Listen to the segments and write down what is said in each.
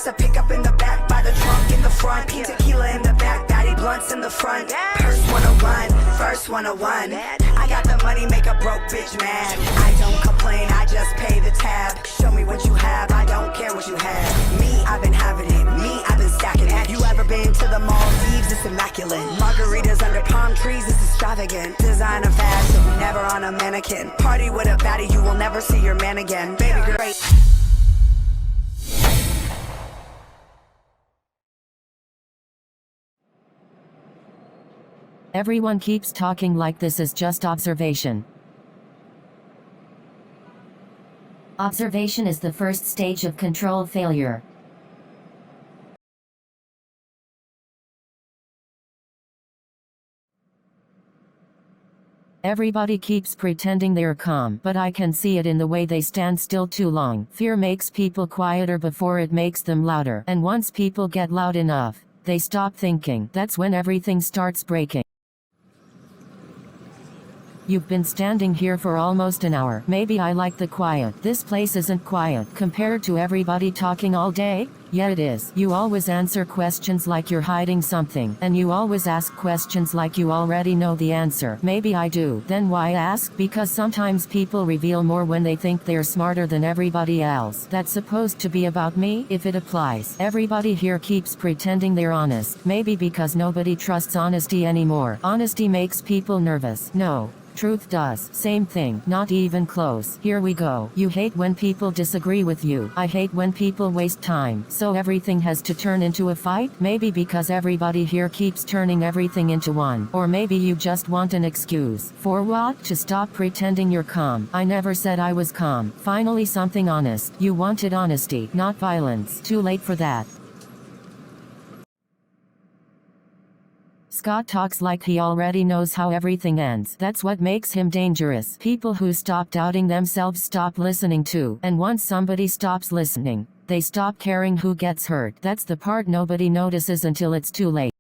a pickup in the back, by the trunk in the front. Tequila in the back, baddie blunts in the front. Purse 101, first 101. I got the money, make a broke bitch mad. I don't complain, I just pay the tab. Show me what you have, I don't care what you have. Me, I've been having it, me, I've been stacking it. You ever been to the Maldives? It's immaculate. Margaritas under palm trees, it's extravagant. Designer fashion, never on a mannequin. Party with a baddie, you will never see your man again. Baby girl. Everyone keeps talking like this is just observation. Observation is the first stage of control failure. Everybody keeps pretending they're calm, but I can see it in the way they stand still too long. Fear makes people quieter before it makes them louder, and once people get loud enough, they stop thinking. That's when everything starts breaking. You've been standing here for almost an hour. Maybe I like the quiet. This place isn't quiet compared to everybody talking all day. Yeah, it is. You always answer questions like you're hiding something, and you always ask questions like you already know the answer. Maybe I do. Then why ask? Because sometimes people reveal more when they think they're smarter than everybody else. That's supposed to be about me, if it applies. Everybody here keeps pretending they're honest. Maybe because nobody trusts honesty anymore. Honesty makes people nervous. No. Truth does. Same thing. Not even close. Here we go. You hate when people disagree with you. I hate when people waste time. So everything has to turn into a fight? Maybe because everybody here keeps turning everything into one. Or maybe you just want an excuse. For what? To stop pretending you're calm. I never said I was calm. Finally something honest. You wanted honesty, not violence. Too late for that. Scott talks like he already knows how everything ends. That's what makes him dangerous. People who stop doubting themselves stop listening too. And once somebody stops listening, they stop caring who gets hurt. That's the part nobody notices until it's too late.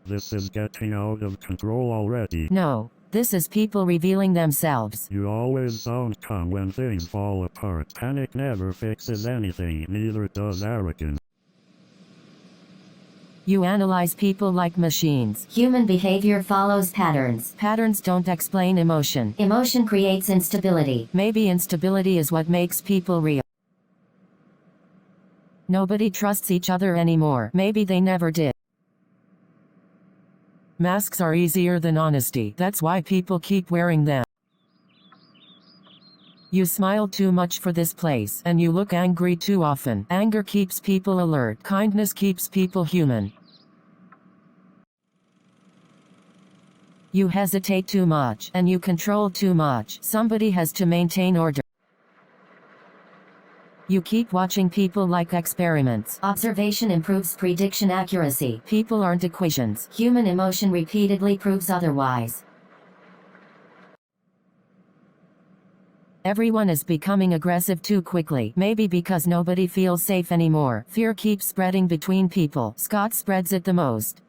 This is getting out of control already. No. This is people revealing themselves. You always sound calm when things fall apart. Panic never fixes anything, neither does arrogance. You analyze people like machines. Human behavior follows patterns. Patterns don't explain emotion. Emotion creates instability. Maybe instability is what makes people real. Nobody trusts each other anymore. Maybe they never did. Masks are easier than honesty. That's why people keep wearing them. You smile too much for this place, and you look angry too often. Anger keeps people alert. Kindness keeps people human. You hesitate too much, and you control too much. Somebody has to maintain order. You keep watching people like experiments. Observation improves prediction accuracy. People aren't equations. Human emotion repeatedly proves otherwise. Everyone is becoming aggressive too quickly. Maybe because nobody feels safe anymore. Fear keeps spreading between people. Scott spreads it the most.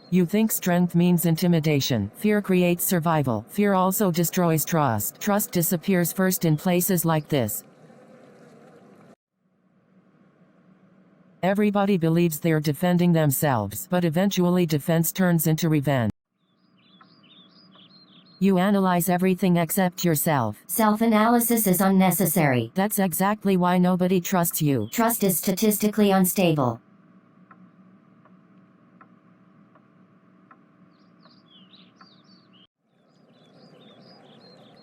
You think strength means intimidation. Fear creates survival. Fear also destroys trust. Trust disappears first in places like this. Everybody believes they're defending themselves, but eventually defense turns into revenge. You analyze everything except yourself. Self-analysis is unnecessary. That's exactly why nobody trusts you. Trust is statistically unstable.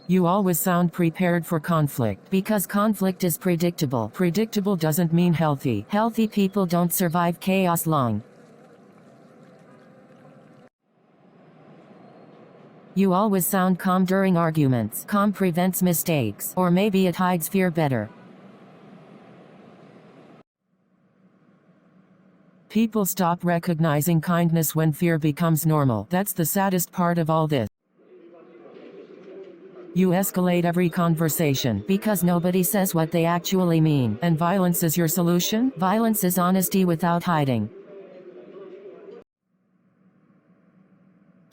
You always sound prepared for conflict, because conflict is predictable. Predictable doesn't mean healthy. Healthy people don't survive chaos long. You always sound calm during arguments. Calm prevents mistakes, or maybe it hides fear better. People stop recognizing kindness when fear becomes normal. That's the saddest part of all this. You escalate every conversation, because nobody says what they actually mean. And violence is your solution? Violence is honesty without hiding.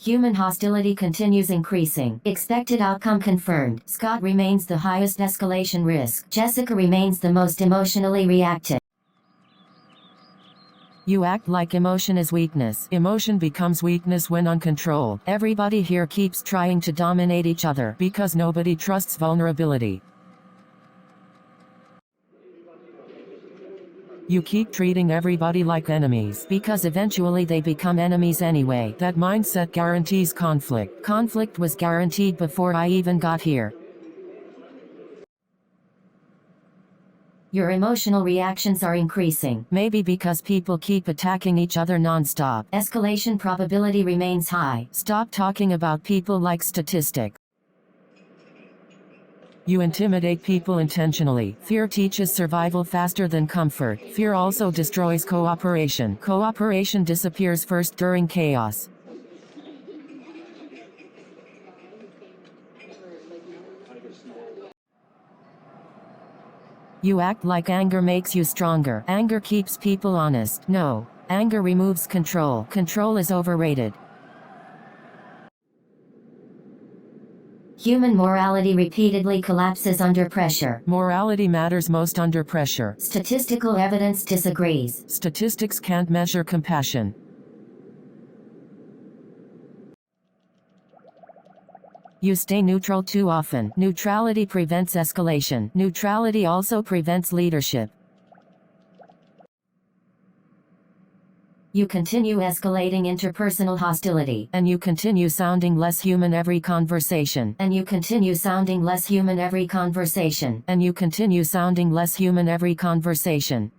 Human hostility continues increasing. Expected outcome confirmed. Scott remains the highest escalation risk. Jessica remains the most emotionally reactive. You act like emotion is weakness. Emotion becomes weakness when uncontrolled. Everybody here keeps trying to dominate each other because nobody trusts vulnerability. You keep treating everybody like enemies because eventually they become enemies anyway. That mindset guarantees conflict. Conflict was guaranteed before I even got here. Your emotional reactions are increasing. Maybe because people keep attacking each other non-stop. Escalation probability remains high. Stop talking about people like statistics. You intimidate people intentionally. Fear teaches survival faster than comfort. Fear also destroys cooperation. Cooperation disappears first during chaos. You act like anger makes you stronger. Anger keeps people honest. No, anger removes control. Control is overrated. Human morality repeatedly collapses under pressure. Morality matters most under pressure. Statistical evidence disagrees. Statistics can't measure compassion. You stay neutral too often. Neutrality prevents escalation. Neutrality also prevents leadership. You continue escalating interpersonal hostility. And you continue sounding less human every conversation. And you continue sounding less human every conversation. And you continue sounding less human every conversation.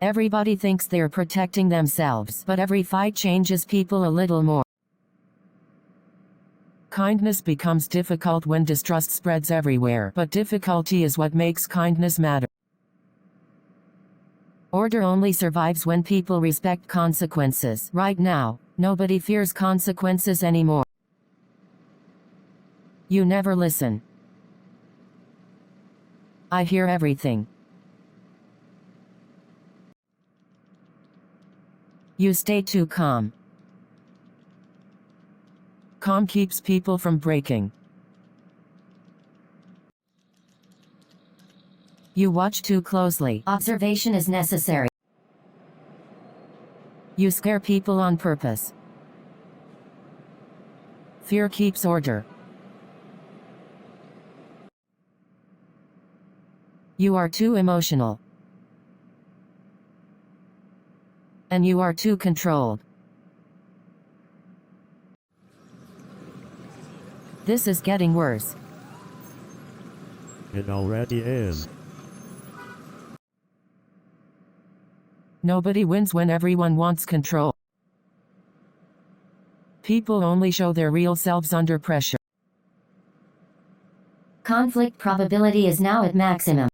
Everybody thinks they're protecting themselves, but every fight changes people a little more. Kindness becomes difficult when distrust spreads everywhere, but difficulty is what makes kindness matter. Order only survives when people respect consequences. Right now, nobody fears consequences anymore. You never listen. I hear everything. You stay too calm. Calm keeps people from breaking. You watch too closely. Observation is necessary. You scare people on purpose. Fear keeps order. You are too emotional. And you are too controlled. This is getting worse. It already is. Nobody wins when everyone wants control. People only show their real selves under pressure. Conflict probability is now at maximum.